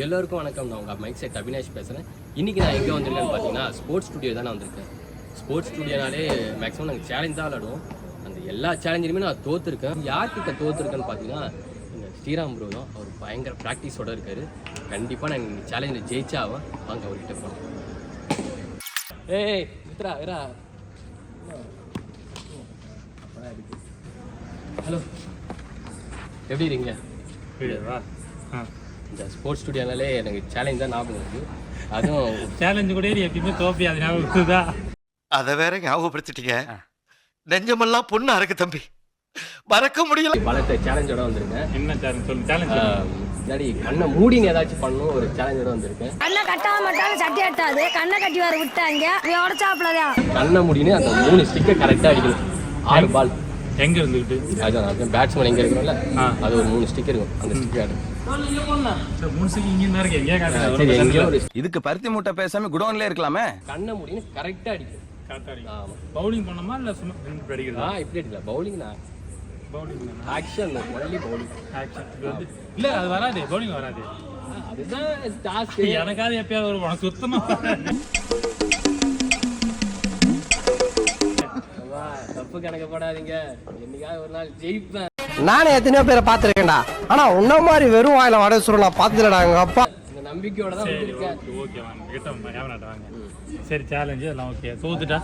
எல்லோருக்கும் வணக்கம். நான் உங்கள் மைக் செட் அவினாஷ் பேசுகிறேன். இன்றைக்கி நான் எங்கே வந்திருக்கேன்னு பார்த்தீங்கன்னா ஸ்போர்ட்ஸ் ஸ்டுடியோ தான் நான் வந்திருக்கேன். ஸ்போர்ட்ஸ் ஸ்டுடியோனாலே மேக்ஸிமம் நாங்கள் சேலஞ்ச் தான் விளாடுவோம். அந்த எல்லா சேலஞ்சிலுமே நான் தோற்றுருக்கேன். யார்கிட்ட தோற்றுருக்கேன்னு பார்த்தீங்கன்னா எங்கள் ஸ்ரீராம் ப்ரோ தான். அவர் பயங்கர ப்ராக்டிஸோடு இருக்கார். கண்டிப்பாக நான் இந்த சேலஞ்சில் ஜெயிச்சாவேன். வாங்க அவர்கிட்ட போகலாம். ஏய் மித்ரா இரா. ஹலோ, எப்படி இருக்கீங்க? இந்த ஸ்போர்ட்ஸ் ஸ்டுடியோனாலே எனக்கு சேலஞ்ச் தான் ஞாபகம் இருக்குது. அதுவும் சேலஞ்சு கூட எப்பயுமே தோப்பி அது ஞாபகம் தான். அதை வேற ஞாபகப்படுத்திட்டீங்க. நெஞ்சமெல்லாம் பொண்ணா இருக்கு தம்பி, மறக்க முடியல. பலத்த சேலஞ்சோட வந்திருக்கேன். என்ன சேலஞ்ச் சொல்லு? சேலஞ்ச் முன்னாடி கண்ணை மூடின்னு ஏதாச்சும் பண்ணணும் ஒரு சேலஞ்சோட வந்திருக்கேன். கண்ணை கட்டாம மாட்டாலும் சட்டி எட்டாது. கண்ணை கட்டி வர விட்டாங்க உடச்சாப்லதான். கண்ணை மூடின்னு அந்த 3 ஸ்டிக்கை கரெக்டாக அடிக்கணும். 6 பால் எங்க இருந்துக்கிட்டு அதுதான் பேட்ஸ்மேன் எங்கே இருக்கிறோம்ல அது ஒரு 3 ஸ்டிக் இருக்கும். அந்த ஸ்டிக் ஆடு இதுக்கு பருத்தி மூட்டை பேசாம குடோன்ல இருக்கலாமே. கண்ணை மூடின்னு கரெக்டாக அடிக்கணும். பவுலிங் பண்ணணுமா இல்ல சும்மா அடிக்கிறதா? இப்படி அடிக்கல. பவுலிங் நான் bowling action only bowling action இல்ல அது வராது. பவுலிங் வராது. அதுதான் டாஸ்க். எனக்காவது எப்பயாவது ஒரு உனக்கு சுத்தமா தப்பு கணக்கப்படாதீங்க. என்னைக்காவது ஒரு நாள் ஜெயிப்பேன். நானே எத்தனையோ பேரை பார்த்துருக்கேன்டா. ஆனா உன்ன மாதிரி வெறும் வாயில வடை சுருள் நான் பார்த்ததுலடா. எங்க அப்பா இந்த நம்பிக்கையோட தான் வந்திருக்கேன். ஓகே வாங்க கிட்ட கேமரா வாங்க. சரி சேலஞ்சு எல்லாம் ஓகே. தோத்துட்டா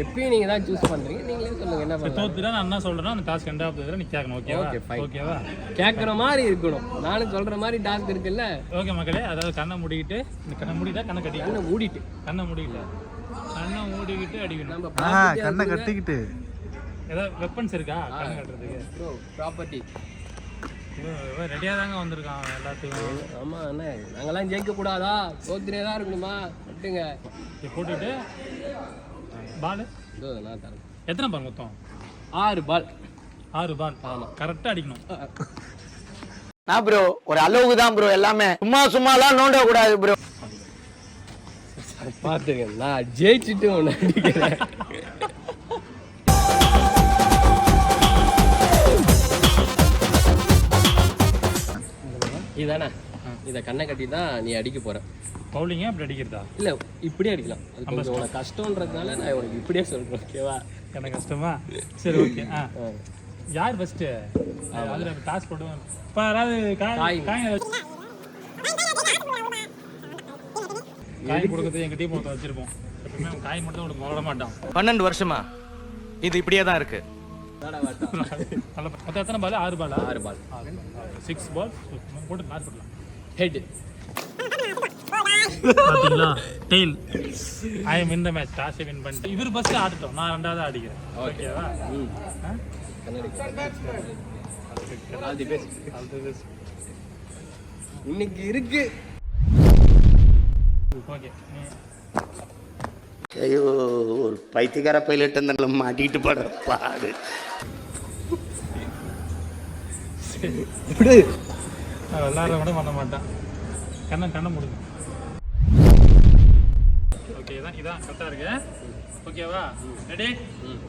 எப்பயும் நீங்க தான் சூஸ் பண்றீங்க. நீங்களே சொல்லுங்க என்ன பண்ணலாம். தோத்துட்டா நான் என்ன சொல்றேன்னா அந்த டாஸ்க் எண்ட் ஆஃப் நீ கேட்கணும். ஓகேவா? ஓகேவா? கேட்குற மாதிரி இருக்கணும். நானும் சொல்ற மாதிரி டாஸ்க் இருக்குல்ல. ஓகே மக்களே, அதாவது கண்ணை மூடிக்கிட்டு இந்த கண்ணை மூடிட்டா கண்ணை கட்டி கண்ணை மூடிட்டு கண்ணை மூடிக்கிட்டு கண்ணை மூடிக்கிட்டு அடிக்கணும். நம்ம கண்ணை கட்டிக்கிட்டு ஏதாவது வெப்பன்ஸ் இருக்கா கண்ணை கட்டுறதுக்கு? ப்ரோ ப்ராப்பர்ட்டி ரெடியாக தாங்க வந்திருக்கான் எல்லாத்துக்கும். ஆமா அண்ணே, நாங்கெல்லாம் ஜெயிக்க கூடாதா? தோத்துனே தான் இருக்கணுமா? கட்டுங்க. போட்டுட்டு பால் இதோ நான் தரேன். எத்தனை பால் மொத்தம்? 6 பால். 6 பால். ஆமாம், கரெக்டாக அடிக்கணும். நான் ப்ரோ ஒரு அளவுக்கு தான் ப்ரோ. எல்லாமே சும்மாலாம் நோண்ட கூடாது ப்ரோ. பார்த்துக்கேன். நான் ஜெயிச்சுட்டு ஒன்று அடிக்கிறேன். இதானே இதை கண்ணை கட்டி தான் நீ அடிக்க போற. பவுலிங்க அப்படி அடிக்கிறதா? இல்லை இப்படியே அடிக்கலாம். அது கொஞ்சம் உனக்கு கஷ்டன்றதுனால நான் உனக்கு இப்படியே சொல்கிறேன். ஓகேவா? எனக்கு கஷ்டமா? சரி ஓகே. யார் ஃபஸ்ட்டு அதில் டாஸ் போடுவோம்? இப்போ யாராவது காய் கொடுக்குறது எங்கள் டீம் ஒருத்தர் வச்சிருப்போம். எப்பவுமே காய் மட்டும் உனக்கு போட மாட்டான். 12 வருஷமா இது இப்படியே தான் இருக்கு. மொத்தம் எத்தனை பால்? 6 பால். 6 பால். 6 பால் போட்டு நார் போடலாம். ஹெட் பார்த்தீங்களா? Tail. I am in the match. டாஸை வின் பண்ணிட்டு இவர் ஃபஸ்ட்டு ஆடிட்டோம், நான் 2வது அடிக்கிறேன். ஓகேவா? இன்னைக்கு இருக்கு. ஓகே. ஐயோ, ஒரு பைத்தியக்கார பைலட் அந்த மாட்டிக்கிட்டு படுற பாடு. நான் விளாட்ற கூட பண்ண மாட்டேன். கண்ணை முடியும். ஓகே, இதான் கரெக்டாக இருக்கு. ஓகேவா? ரெடி?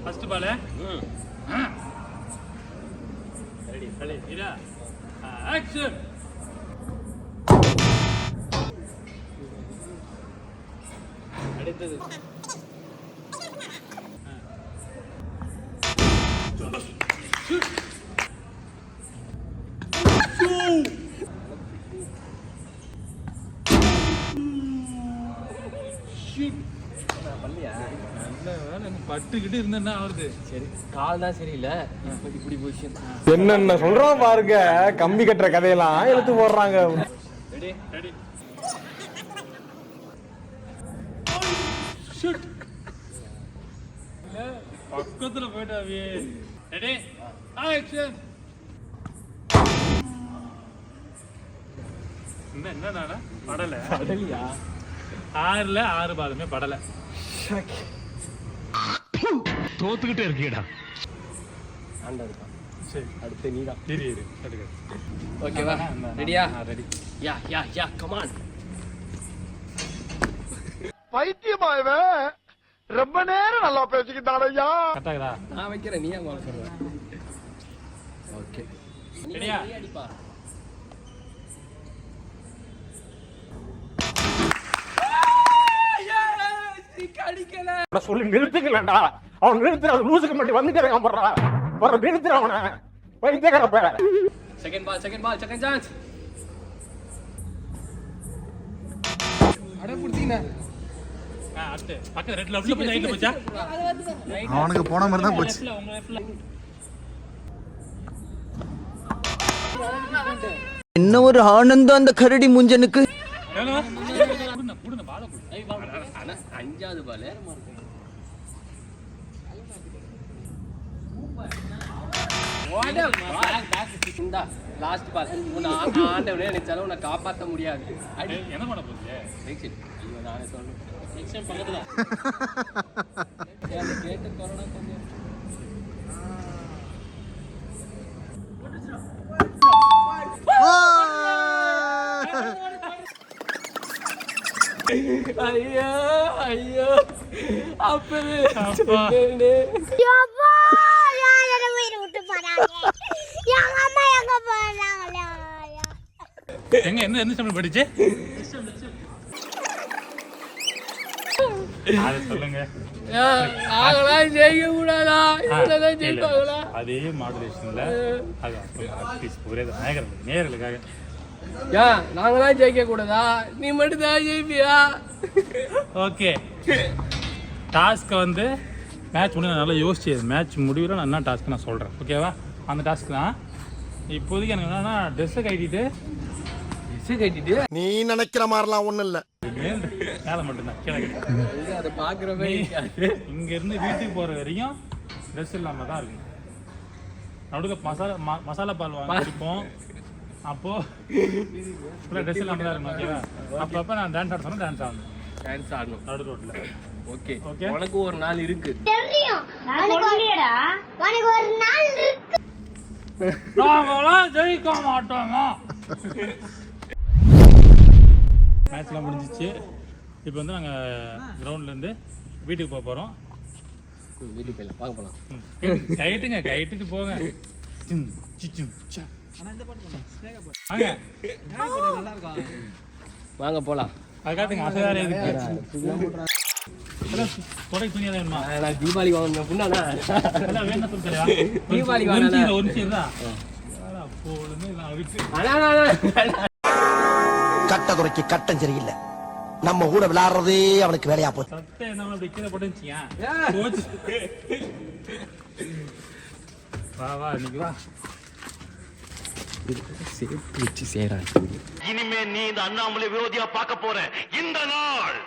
First ball. ரெடி இதா ஆக்ஷன். அடுத்தது பட்டுக்கிட்டு இருந்தா வருது. சரி, கால் தான் சரியில்லை. இப்படி பொசிஷன் என்னென்ன சொல்றோம் பாருங்க. கம்பி கட்டுற கதையெல்லாம் எடுத்து போடுறாங்க. ரெடி? பக்கத்துல போயிட்டாவே. Ready action. என்ன படலை? 6ல் 6 பாலுமே படலை. தோத்துக்கிட்டே இருக்கீடா. சரி, அடுத்து நீ தான். இரு ஓகேவா? ரெடியா? ரெடி. யா கமான். பைத்தியமா இவன் ரொம்ப நேரம் நல்லா பேசிக்கிட்டாலையா. கரெக்டாகுதா? நான் வைக்கிறேன். நீ ஏன் சொல்ற? ஓகே. ரெடியா? சொல்லி நிறுத்துக்கலடா. அவன் நிறுத்துற லூசுக்கு மட்டும் வந்துட்டே போடுறா. வர நிறுத்துற அவனை. வைத்தேக்கறப்ப. Second ball second chance. அட புடிச்சீங்க. அடுத்து பக்கத்துல ரெட் லெஃப்ட்ல போய் ரைட்ல போச்சா? அவனுக்கு போன மாதிரி தான் போச்சு. உங்க லெஃப்ட்ல. என்ன ஒரு ஆனந்தம் அந்த கரடி முஞ்சனுக்கு. புடுங்க பால புடு. ஆனா அஞ்சாவது பால் லாஸ்ட் பால். ஆண்டவனே எனக்கு செலவு நான் காப்பாற்ற முடியாது. அடி என்ன பண்ண போறீங்க? எக்ஸிட். ஐயோ நானே சொல்றேன். எக்ஸாம் பக்கத்துல. கேட்டு கொரோனா கொஞ்சம் ஐயோ ஐயோ அப்பவே சொன்னேனே. எங்க என்ன ஸ்டாண்டர்ட் படிச்சே? அத சொல்லுங்க. நாங்களாம் ஜெயிக்க கூடாதா? இவ்வளவுதான் ஜெயிப்பாங்களா? அதே மாடுலேஷன்ல அது ப்ளீஸ் ஒரே நேயர்களுக்காக நாங்களாம் ஜெயிக்க கூடாதா? நீ மட்டும் தான் ஜெயிப்பியா? ஓகே. டாஸ்க்கை வந்து மேட்ச் முடிவு நான் நல்லா யோசிச்சு மேட்ச் முடிவில் நான் என்ன டாஸ்க்கு நான் சொல்கிறேன். ஓகேவா? அந்த டாஸ்க் தான் இப்போதைக்கு எனக்கு என்னன்னா ட்ரெஸ்ஸை கட்டிட்டு நீ நினைக்கிற மாதிரிலாம் ஒண்ணும் இல்ல. மேலே மட்டும்தான் கீழே அதை பார்க்குறவே இங்கேருந்து வீட்டுக்கு போகிற வரைக்கும் ட்ரெஸ் இல்லாமல் தான் இருக்கும். நடுவில் மசாலா பால் வாங்கி குடிப்போம். அப்போது ஃபுல்லாக ட்ரெஸ் இல்லாமல் தான் இருக்கும். ஓகேவா? அப்பப்போ நான் டான்ஸ் ஆட சொன்னால் டான்ஸ் ஆடணும் நடு ரோட்டில். Okay okay. உனக்கு ஒரு நாள் இருக்கு. நாங்களாம் ஜெயிக்க மாட்டோங்க. மேட்ச்லாம் முடிஞ்சிச்சு. இப்போ வந்து நாங்கள் கிரவுண்ட்லேருந்து வீட்டுக்கு போக போகிறோம். வீட்டுக்கு போயிடலாம், பார்க்க போகலாம். கைட்டுக்கு போங்க. வாங்க போகலாம். அதுக்காக அது வேற எதுக்கு தொடை துணியாக வேணுமா? நான் தீபாவளி வாங்க புண்ணாண்ணா. வேணும் சொல்லியா? தீபாவளி வாங்க ஒரு நிமிஷம் தான். அப்போது நான் விட்டு கட்ட குறைக்கு கட்டம் சரியில்லை. நம்ம கூட விளையாடுறதே அவனுக்கு வேலையா போச்சு. சட்டை என்ன அப்படி கீழே போட்டுச்சியா? வா வா இன்னைக்கு வா. சேர்த்து வச்சு சேரான். இனிமே நீ இந்த அண்ணாமலை விரோதியா பார்க்க போற இந்த நாள்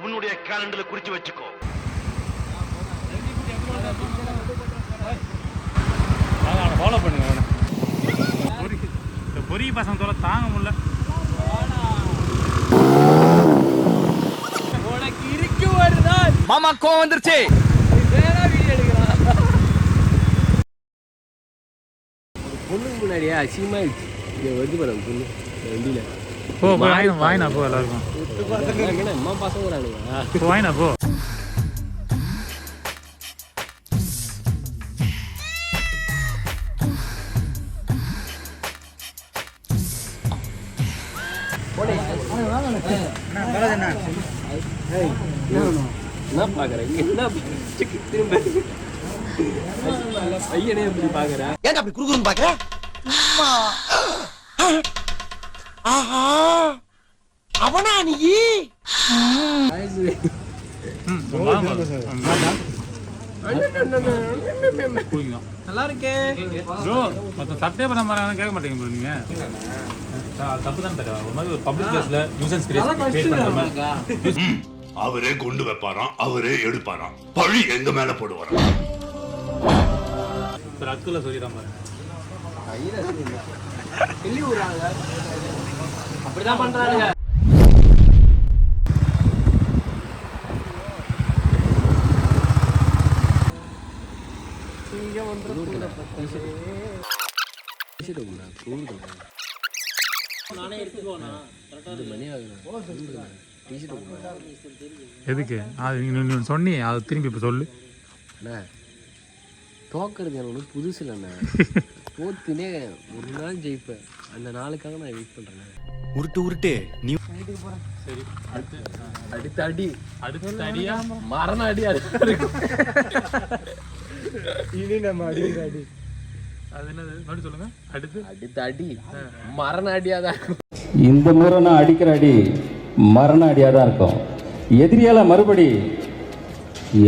உன்னுடைய கேலண்டர்ல குறிச்சு வச்சுக்கோ. அவனை ஃபாலோ பண்ணுங்க. அவனை இந்த பொரிய பசங்க தோலை தாங்க முடியல. உனக்கு இருக்கு வருதான். மாமா கோவம் வந்துருச்சு. வீடியோ எடுக்கலாம். பொண்ணுக்கு முன்னாடியே அசிங்கமாயிடுச்சு. இங்கே வந்து பாருங்க பொண்ணு வண்டியில. போ வாயினா போ எல்லாருக்கும். அம்மா பசங்க வரானுங்க. வாயினா போ. என்ன பாக்குறேன் என்ன திரும்ப பையனே எப்படி பாக்குறேன்? ஏன் அப்படி குறுகுறுன்னு பாக்குற? ஆஹா அவனா நீ? நல்லா இருக்கே. சட்டே பண்ண மாதிரி கேட்க மாட்டேங்க ப்ரோ. நீங்க தப்பு தான் தர ஒரு மாதிரி ஒரு பப்ளிக் பிளேஸ்ல நியூசன்ஸ் கிரியேட் பண்ற மாதிரி. அவரே கொண்டு வைப்பாராம், அவரே எடுப்பாராம், பழி எங்க மேல போடுவாராம். சார் அக்குள்ள சொல்லிடாம பாருங்க. அப்படிதான் பண்றாங்க. எதுக்கு அது நீங்க சொன்னீங்க அது திரும்பி இப்ப சொல்லு. தோக்கிறது எனக்கு புதுசு இல்லைண்ணா. தோத்துனே ஒரு நாள் ஜெயிப்பேன், அந்த நாளுக்காக நான் வெயிட் பண்றேன். உருட்டு உருட்டு நீ சரி அடுத்து அடுத்த அடி அடுத்த அடியா மரண அடி இனி நம்ம அடிக்கிற அடி அது என்னது மறுபடியும் சொல்லுங்க. அடுத்து அடுத்த அடி மரண அடியா தான் இருக்கும். இந்த முறை நான் அடிக்கிற அடி மரண அடியாக தான் இருக்கும். எதிரியால மறுபடி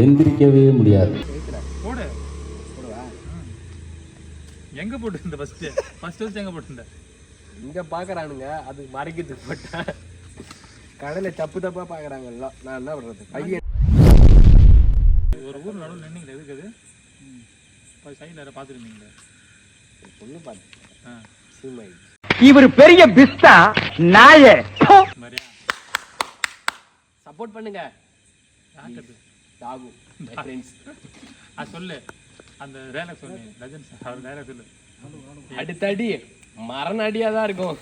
எந்திரிக்கவே முடியாது. போடு எங்க போட்டு ஃபர்ஸ்ட் எங்க போட்டு இங்க பாக்குறானுங்க, அது மறைக்கிறதுக்கு போட்டா கடலை தப்பு தப்பா பாக்குறாங்க எல்லாம். நான் என்ன பண்றது? கையை ஒரு ஊர் நடுவில் நின்னீங்களே, எதுக்கு அது சைடில் யாரை பார்த்துருந்தீங்களே? பொண்ணு பார்த்தேன், சீமாயிடுச்சு. இவர் பெரிய பிஸ்தா நாயே. மாதிரியா சப்போர்ட் பண்ணுங்க. யாருக்கு தாகு ஃப்ரெண்ட்ஸ். சொல்லு அந்த டைலாக் சொல்லு, லெஜெண்ட்ஸ் அவர் டைலாக் சொல்லு. அடுத்த அடி மரண அடியா தான் இருக்கும்.